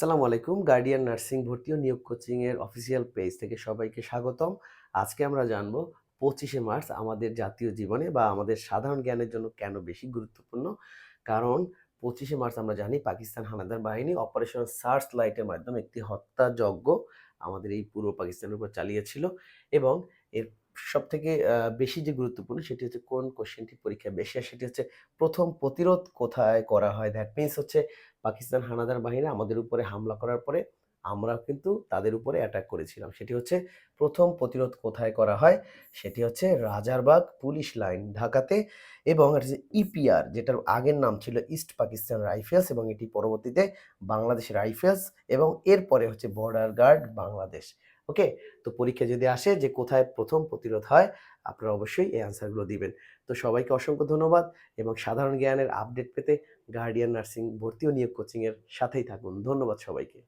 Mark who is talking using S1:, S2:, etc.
S1: আসসালামু আলাইকুম। Guardian nursing ভর্তি ও নিয়োগ কোচিং এর অফিসিয়াল পেজ থেকে সবাইকে স্বাগতম। আজকে আমরা জানবো 25শে মার্চ আমাদের জাতীয় জীবনে বা আমাদের সাধারণ জ্ঞানের জন্য কেন বেশি গুরুত্বপূর্ণ। কারণ 25শে মার্চ আমরা জানি পাকিস্তান হানাদার বাহিনী অপারেশন সার্চ লাইটের মাধ্যমে একটি হত্যাযজ্ঞ আমাদের এই পূর্ব পাকিস্তানের উপর চালিয়েছিল এবং এর সবথেকে বেশি যে গুরুত্বপূর্ণ সেটি হচ্ছে কোন কোয়েশ্চেনটি পরীক্ষায় বেশি আসে সেটি হচ্ছে প্রথম প্রতিরোধ কোথায় করা হয়? দ্যাট মিনস হচ্ছে পাকিস্তান হানাদার বাহিনী আমাদের উপরে হামলা করার পরে আমরাও কিন্তু তাদের উপরে অ্যাটাক করেছিলাম। সেটি হচ্ছে প্রথম প্রতিরোধ কোথায় করা হয়? সেটি হচ্ছে রাজারবাগ পুলিশ লাইন ঢাকাতে এবং এটা হচ্ছে ইপিআর যেটার আগের নাম ছিল ইস্ট পাকিস্তান রাইফেলস এবং এটি পরবর্তীতে বাংলাদেশ রাইফেলস এবং এরপরে হচ্ছে বর্ডার গার্ড বাংলাদেশ। ওকে? তো পরীক্ষায় যদি আসে যে কোথায় প্রথম প্রতিরোধ হয়, আপনারা অবশ্যই এই অ্যান্সারগুলো দিবেন। তো সবাইকে অসংখ্য ধন্যবাদ এবং সাধারণ জ্ঞানের আপডেট পেতে গার্ডিয়ান নার্সিং ভর্তি ও নিয়োগ কোচিং এর সাথেই থাকুন। ধন্যবাদ সবাইকে।